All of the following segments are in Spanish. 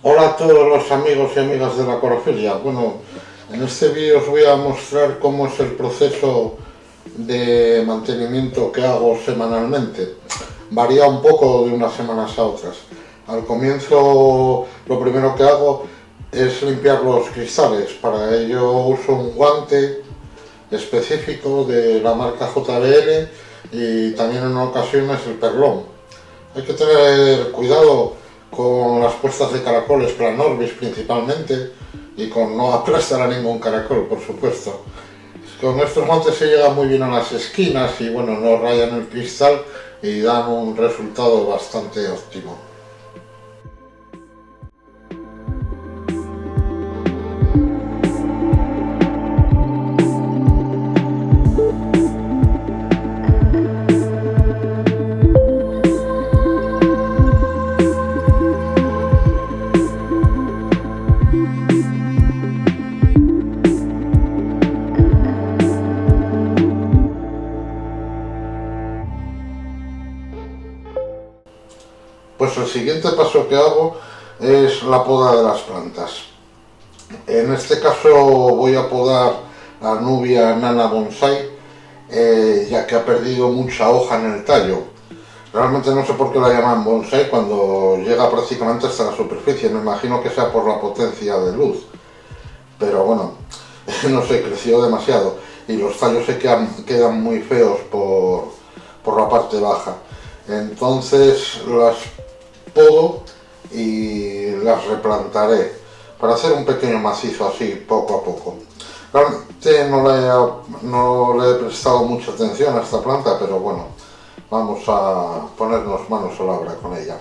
Hola a todos los amigos y amigas de la corofilia. Bueno, en este vídeo os voy a mostrar cómo es el proceso de mantenimiento que hago semanalmente. Varía un poco de unas semanas a otras. Al comienzo lo primero que hago es limpiar los cristales. Para ello uso un guante específico de la marca JBL y también en ocasiones el perlón. Hay que tener cuidado con las puestas de caracoles Planorbis principalmente y con no aplastar a ningún caracol, por supuesto. Con estos guantes se llega muy bien a las esquinas y bueno, no rayan el cristal y dan un resultado bastante óptimo. Pues el siguiente paso que hago es la poda de las plantas. En este caso voy a podar la Nubia Nana Bonsai, ya que ha perdido mucha hoja en el tallo. Realmente no sé por qué la llaman bonsai cuando llega prácticamente hasta la superficie, me imagino que sea por la potencia de luz. Pero bueno, no sé, creció demasiado y los tallos se quedan muy feos por la parte baja. Entonces las podo y las replantaré para hacer un pequeño macizo así poco a poco. Realmente no le he prestado mucha atención a esta planta, pero bueno, vamos a ponernos manos a la obra con ella.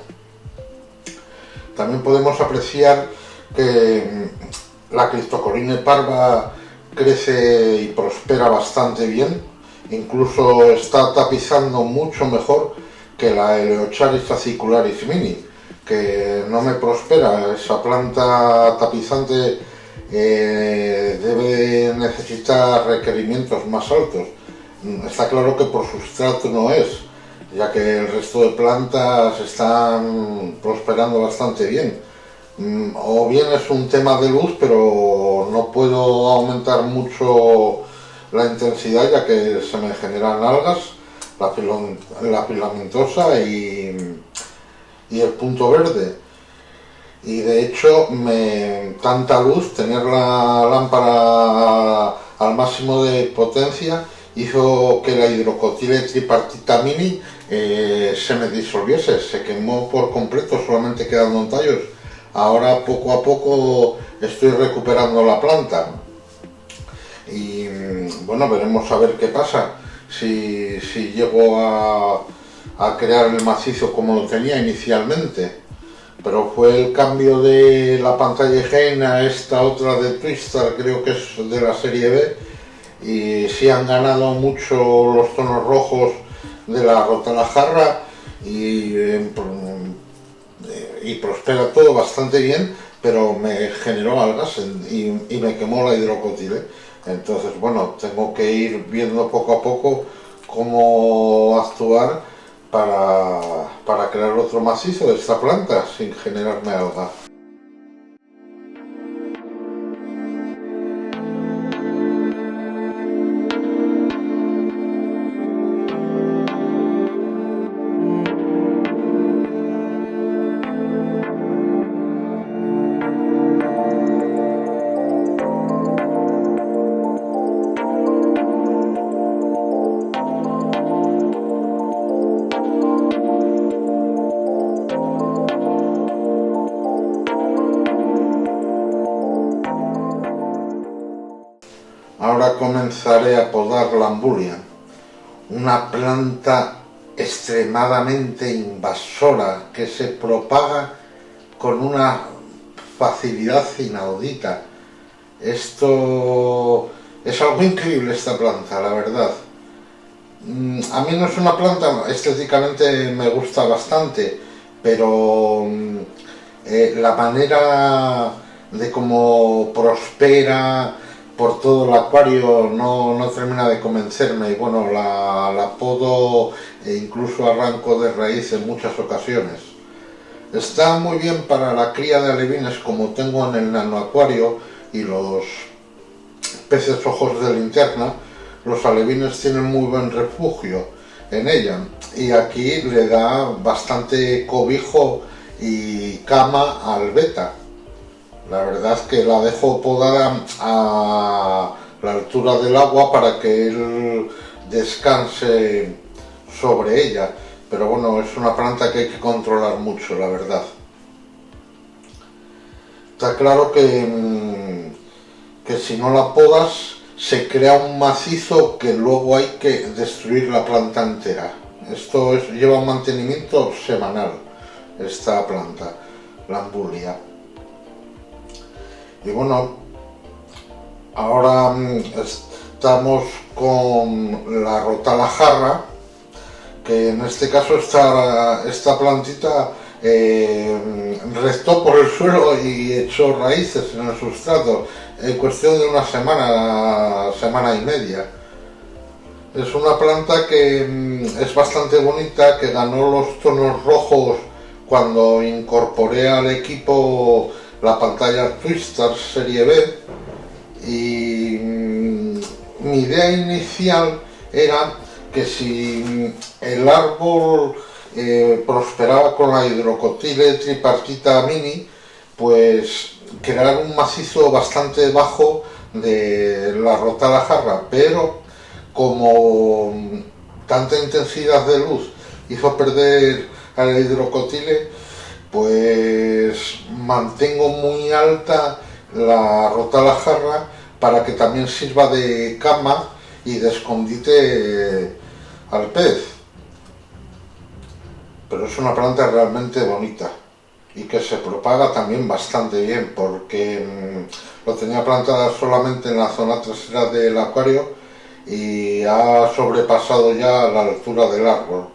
También podemos apreciar que la Cristocoline parva crece y prospera bastante bien, incluso está tapizando mucho mejor que la Eleocharis acicularis mini, que no me prospera. Esa planta tapizante debe necesitar requerimientos más altos. Está claro que por sustrato no es, ya que el resto de plantas están prosperando bastante bien. O bien es un tema de luz, pero no puedo aumentar mucho la intensidad ya que se me generan algas, la filamentosa y el punto verde. Y de hecho tanta luz, tener la lámpara al máximo de potencia, hizo que la hidrocotile tripartita mini se me disolviese, se quemó por completo, solamente quedando en tallos. Ahora poco a poco estoy recuperando la planta y bueno, veremos a ver qué pasa si llego a crear el macizo como lo tenía inicialmente. Pero fue el cambio de la pantalla Hein a esta otra de Twistar, creo que es de la serie B, y sí han ganado mucho los tonos rojos de la Rotalajarra y prospera todo bastante bien, pero me generó algas y me quemó la hidrocotile. Entonces bueno, tengo que ir viendo poco a poco cómo actuar para crear otro macizo de esta planta sin generarme alga. Ahora comenzaré a podar la Ambulia, una planta extremadamente invasora que se propaga con una facilidad inaudita. Esto es algo increíble, esta planta, la verdad. A mí no es una planta, estéticamente me gusta bastante, pero la manera de cómo prospera por todo el acuario no termina de convencerme y bueno, la podo e incluso arranco de raíz en muchas ocasiones. Está muy bien para la cría de alevines como tengo en el nanoacuario y los peces ojos de linterna. Los alevines tienen muy buen refugio en ella y aquí le da bastante cobijo y cama al beta. La verdad es que la dejo podada a la altura del agua para que él descanse sobre ella, pero bueno, es una planta que hay que controlar mucho, la verdad. Está claro que si no la podas se crea un macizo que luego hay que destruir la planta entera. Lleva un mantenimiento semanal, esta planta, la ambulia. Y bueno, ahora estamos con la rotalajarra, que en este caso esta plantita restó por el suelo y echó raíces en el sustrato en cuestión de una semana y media. Es una planta que es bastante bonita, que ganó los tonos rojos cuando incorporé al equipo la pantalla Twister Serie B y mi idea inicial era que si el árbol prosperaba con la hidrocotile tripartita mini, pues crear un macizo bastante bajo de la rotalajarra, pero como tanta intensidad de luz hizo perder a la hidrocotile, pues mantengo muy alta la rotalajarra para que también sirva de cama y de escondite al pez. Pero es una planta realmente bonita y que se propaga también bastante bien, porque lo tenía plantada solamente en la zona trasera del acuario y ha sobrepasado ya la altura del árbol.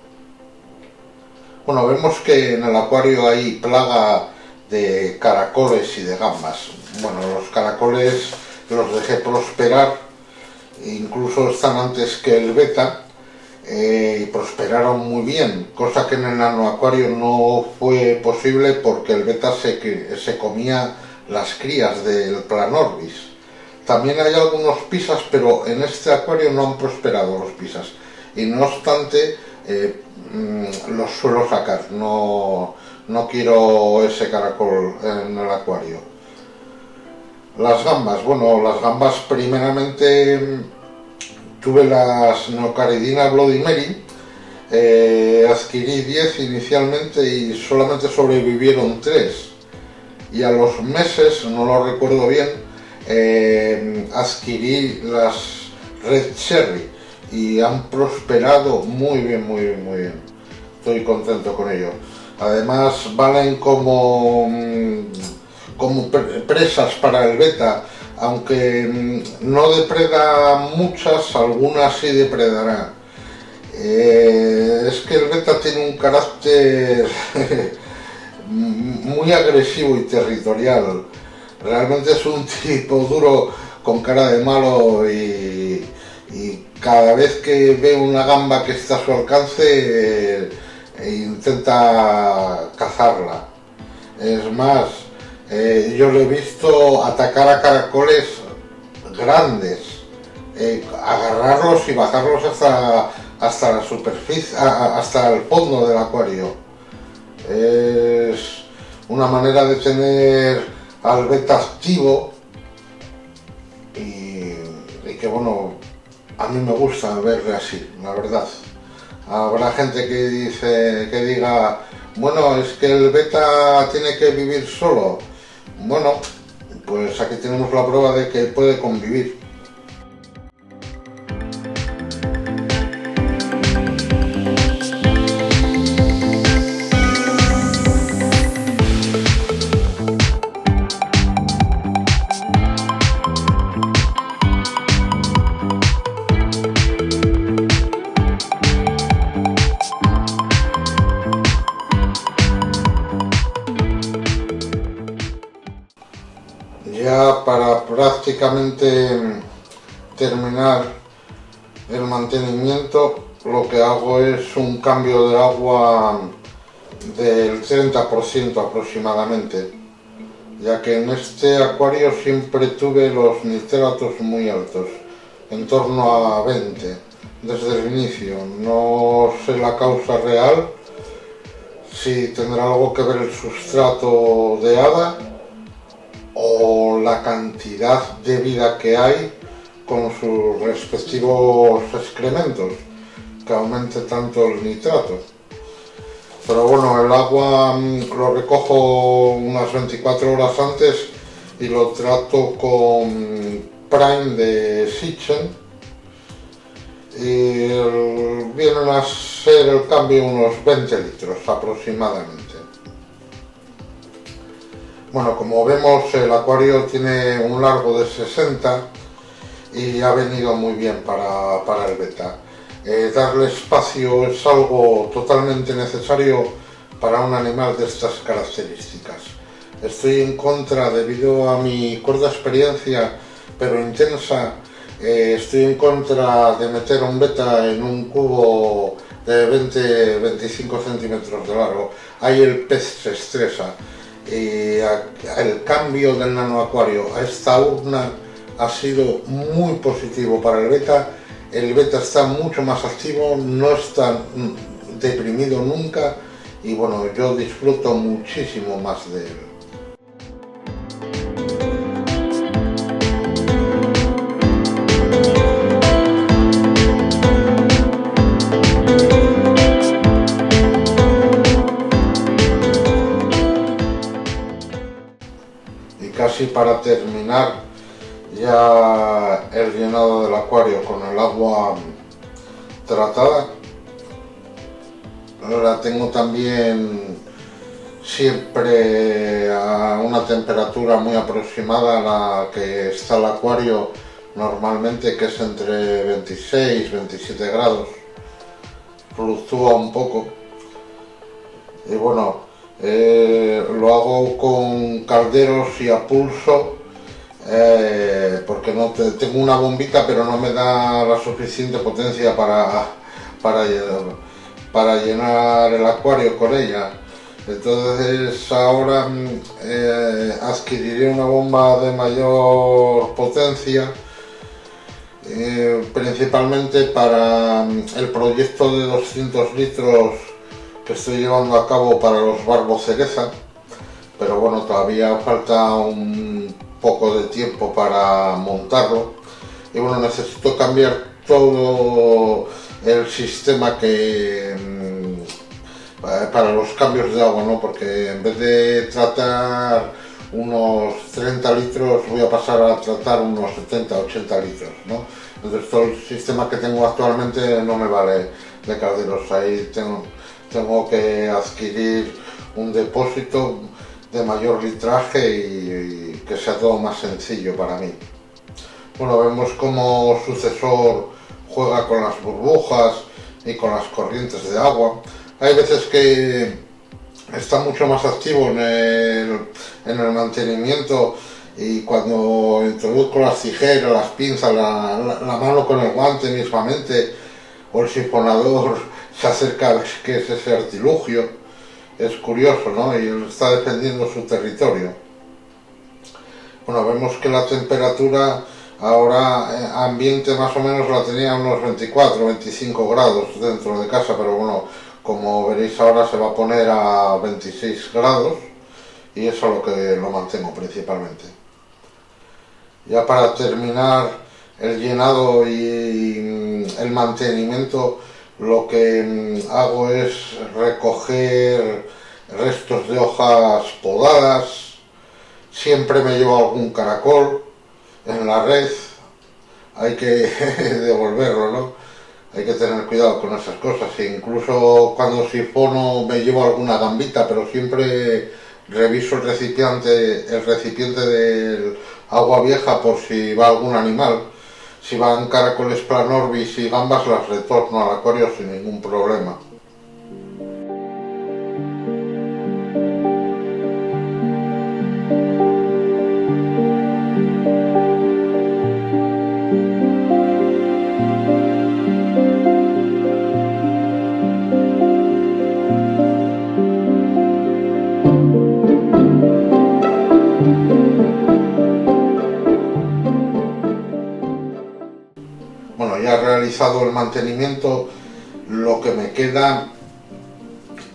Bueno, vemos que en el acuario hay plaga de caracoles y de gambas. Bueno, los caracoles los dejé prosperar, incluso están antes que el beta, y prosperaron muy bien, cosa que en el nanoacuario no fue posible porque el beta se comía las crías del Planorbis. También hay algunos pisas, pero en este acuario no han prosperado los pisas y no obstante los suelo sacar, no quiero ese caracol en el acuario. Las gambas, bueno, las gambas primeramente tuve las Neocaridina Bloody Mary, adquirí 10 inicialmente y solamente sobrevivieron 3 y a los meses, no lo recuerdo bien, adquirí las Red Cherry y han prosperado muy bien, muy bien, muy bien. Estoy contento con ello. Además valen como presas para el beta, aunque no depreda muchas, algunas sí depredará. Es que el beta tiene un carácter muy agresivo y territorial. Realmente es un tipo duro con cara de malo y cada vez que ve una gamba que está a su alcance intenta cazarla. Es más, yo lo he visto atacar a caracoles grandes, agarrarlos y bajarlos hasta la superficie, hasta el fondo del acuario. Es una manera de tener al beta activo y que bueno, a mí me gusta verle así, la verdad. Habrá gente que diga, bueno, es que el beta tiene que vivir solo. Bueno, pues aquí tenemos la prueba de que puede convivir. Ya para prácticamente terminar el mantenimiento, lo que hago es un cambio de agua del 30% aproximadamente, ya que en este acuario siempre tuve los nitratos muy altos, en torno a 20 desde el inicio. No sé la causa real, si tendrá algo que ver el sustrato de hada o la cantidad de vida que hay con sus respectivos excrementos, que aumente tanto el nitrato. Pero bueno, el agua lo recojo unas 24 horas antes y lo trato con Prime de Sitchen, y vienen a ser el cambio unos 20 litros aproximadamente. Bueno, como vemos, el acuario tiene un largo de 60 y ha venido muy bien para el beta. Darle espacio es algo totalmente necesario para un animal de estas características. Estoy en contra, debido a mi corta experiencia pero intensa, estoy en contra de meter un beta en un cubo de 20-25 centímetros de largo. Ahí el pez se estresa. Y el cambio del nanoacuario a esta urna ha sido muy positivo para el beta. El beta está mucho más activo, no está deprimido nunca, y bueno, yo disfruto muchísimo más de él. Y casi para terminar ya el llenado del acuario con el agua tratada, la tengo también siempre a una temperatura muy aproximada a la que está el acuario normalmente, que es entre 26 y 27 grados. Fluctúa un poco. Y bueno, lo hago con calderos y a pulso, porque no tengo una bombita, pero no me da la suficiente potencia para llenar el acuario con ella. Entonces ahora adquiriré una bomba de mayor potencia, principalmente para el proyecto de 200 litros que estoy llevando a cabo para los barbos cereza, pero bueno, todavía falta un poco de tiempo para montarlo. Y bueno, necesito cambiar todo el sistema para los cambios de agua, ¿no? Porque en vez de tratar unos 30 litros voy a pasar a tratar unos 70-80 litros, ¿no? Entonces todo el sistema que tengo actualmente no me vale de calderos. Ahí tengo que adquirir un depósito de mayor litraje y que sea todo más sencillo para mí. Bueno, vemos cómo Sucesor juega con las burbujas y con las corrientes de agua. Hay veces que está mucho más activo en el mantenimiento, y cuando introduzco las tijeras, las pinzas, la mano con el guante mismamente, o el sifonador se acerca a ver qué es ese artilugio. Es curioso, ¿no? Y él está defendiendo su territorio. Bueno, vemos que la temperatura ahora ambiente más o menos la tenía unos 24-25 grados dentro de casa, pero bueno, como veréis ahora se va a poner a 26 grados, y eso es lo que lo mantengo principalmente. Ya para terminar el llenado y el mantenimiento, lo que hago es recoger restos de hojas podadas. Siempre me llevo algún caracol en la red, hay que devolverlo, ¿no? Hay que tener cuidado con esas cosas. E incluso cuando sifono me llevo alguna gambita, pero siempre reviso el recipiente del agua vieja por si va algún animal. Si van caracoles planorbis y gambas, las retorno al acuario sin ningún problema. mantenimiento lo que me queda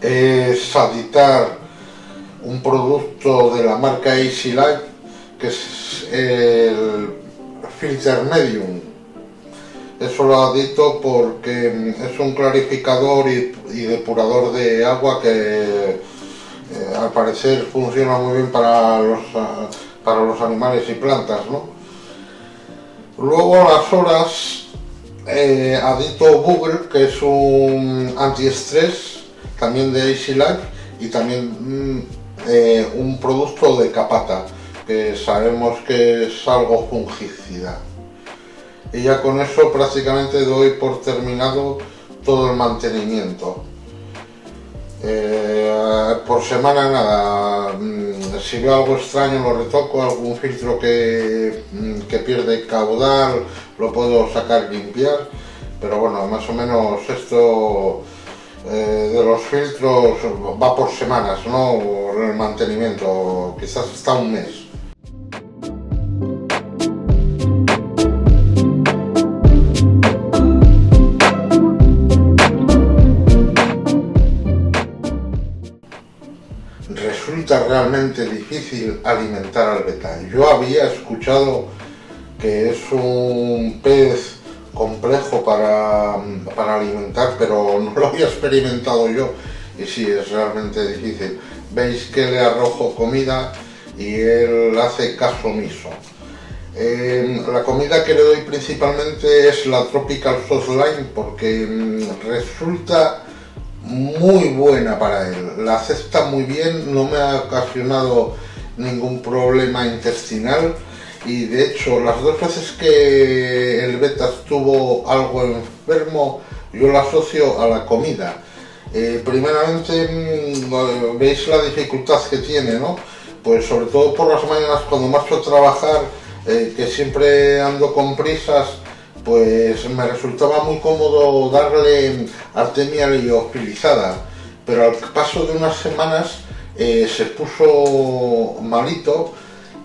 es aditar un producto de la marca Easy Life, que es el Filter Medium. Eso lo adito porque es un clarificador y depurador de agua que al parecer funciona muy bien para los animales y plantas, ¿no? Luego a las horas adito Bugle, que es un antiestrés también de Easy Life, y también un producto de Capata, que sabemos que es algo fungicida. Y ya con eso prácticamente doy por terminado todo el mantenimiento. Por semana nada, si veo algo extraño lo retoco, algún filtro que pierde caudal lo puedo sacar y limpiar, pero bueno, más o menos esto de los filtros va por semanas, ¿no? El mantenimiento, quizás hasta un mes. Resulta realmente difícil alimentar al beta. Yo había escuchado que es un pez complejo para alimentar, pero no lo había experimentado yo, y sí, es realmente difícil. Veis que le arrojo comida y él hace caso omiso. La comida que le doy principalmente es la Tropical Softline, porque resulta muy buena para él, la acepta muy bien, no me ha ocasionado ningún problema intestinal, y de hecho las dos veces que el beta estuvo algo enfermo yo lo asocio a la comida. Primeramente veis la dificultad que tiene, ¿no? Pues sobre todo por las mañanas cuando marcho a trabajar, que siempre ando con prisas, pues me resultaba muy cómodo darle artemia liofilizada, pero al paso de unas semanas se puso malito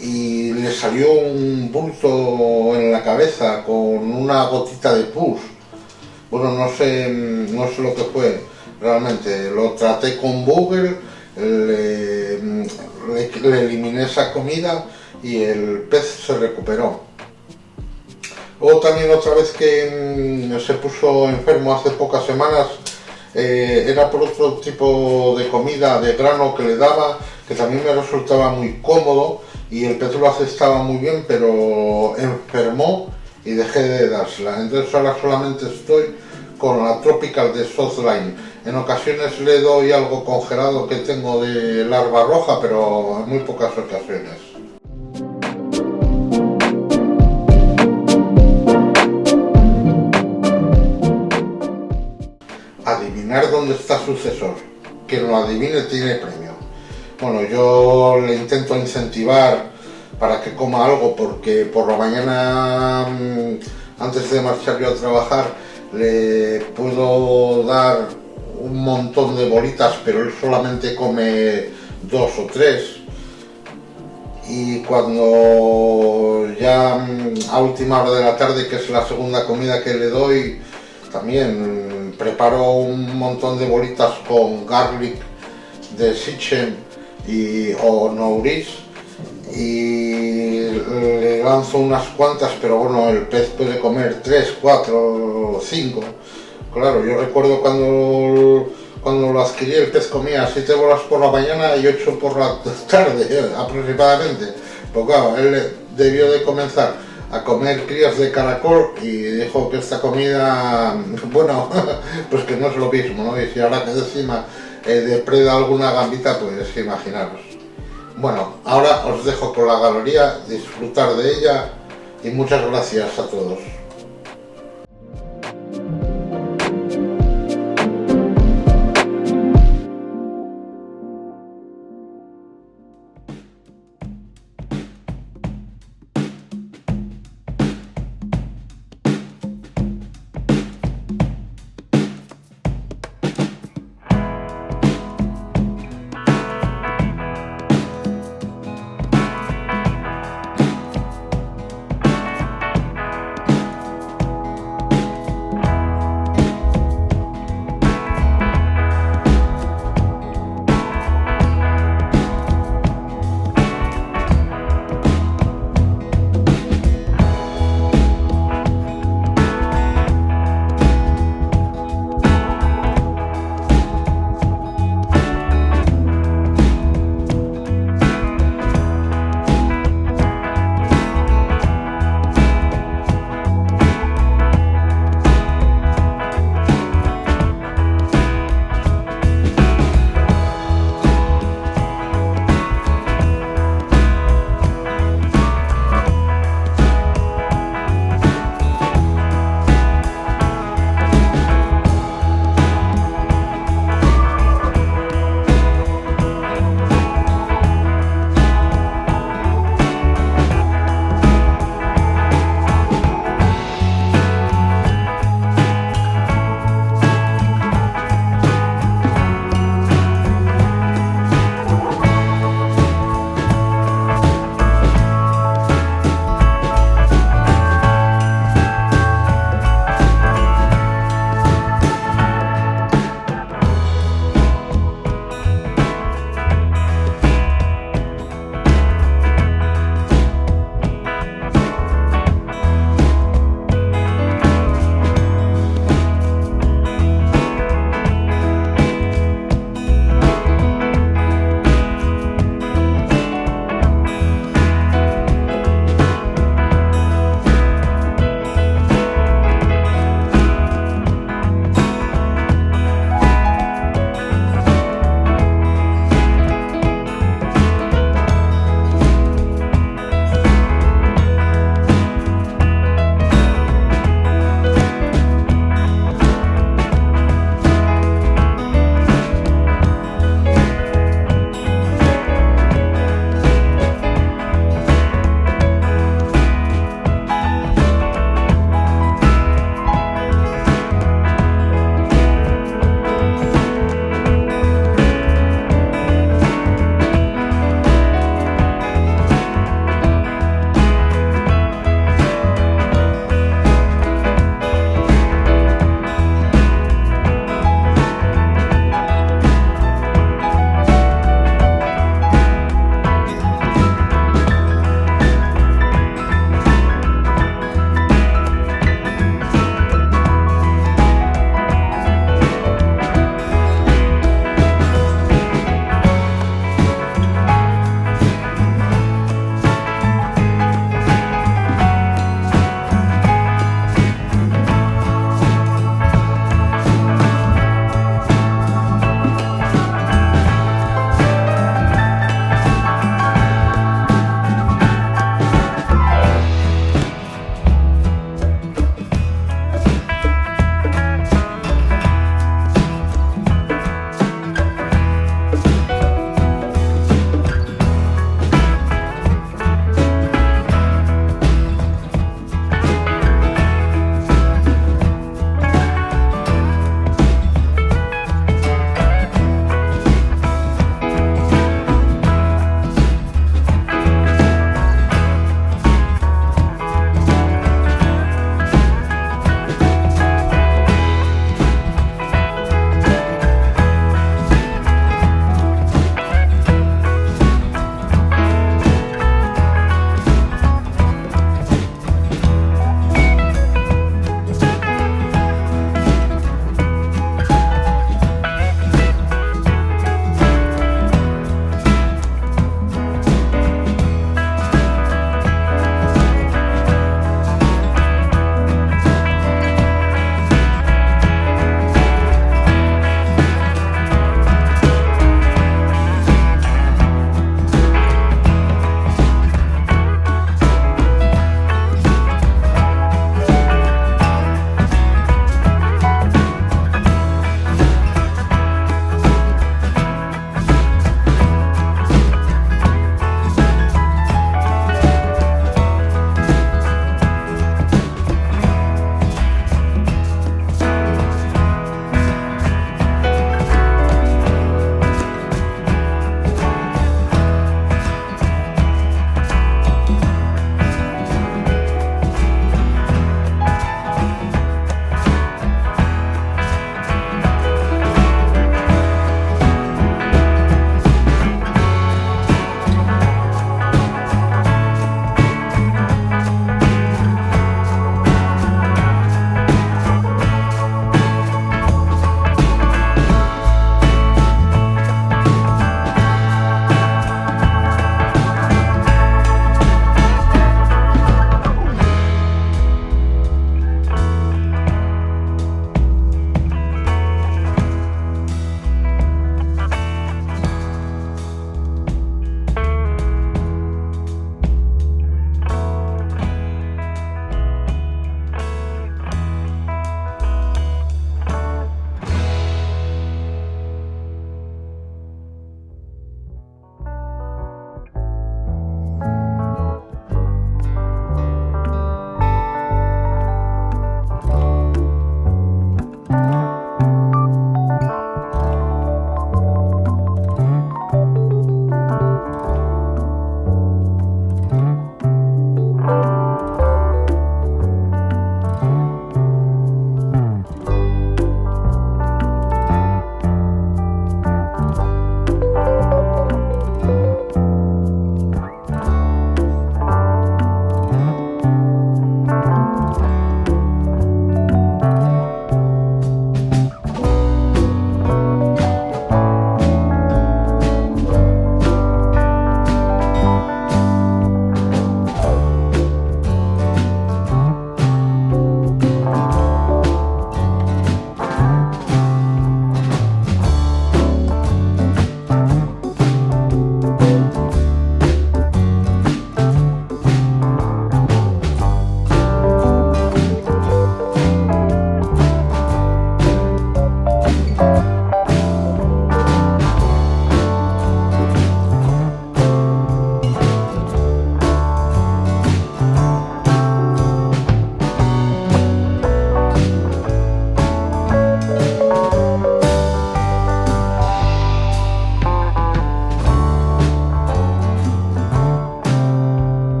y le salió un bulto en la cabeza con una gotita de pus. Bueno, no sé lo que fue realmente. Lo traté con Bugle, le eliminé esa comida y el pez se recuperó. Luego también otra vez que se puso enfermo hace pocas semanas, era por otro tipo de comida de grano que le daba, que también me resultaba muy cómodo y el pez lo aceptaba muy bien, pero enfermó y dejé de dársela. Entonces ahora solamente estoy con la Tropical de Softline. En ocasiones le doy algo congelado que tengo de larva roja, pero en muy pocas ocasiones. Adivinar dónde está su sucesor. Quien lo adivine tiene premio. Bueno, yo le intento incentivar para que coma algo, porque por la mañana, antes de marchar yo a trabajar, le puedo dar un montón de bolitas, pero él solamente come 2 o 3. Y cuando ya a última hora de la tarde, que es la segunda comida que le doy, también preparo un montón de bolitas con garlic de Sichem o Nouris, y le lanzo unas cuantas, pero bueno, el pez puede comer 3, 4, 5. Claro, yo recuerdo cuando lo adquirí, el pez comía 7 bolas por la mañana y 8 por la tarde, aproximadamente. Pues claro, él debió de comenzar a comer crías de caracol y dijo que esta comida, bueno, pues que no es lo mismo, ¿no? Y si ahora que encima depreda alguna gambita, pues imaginaros. Bueno, ahora os dejo con la galería, disfrutar de ella y muchas gracias a todos.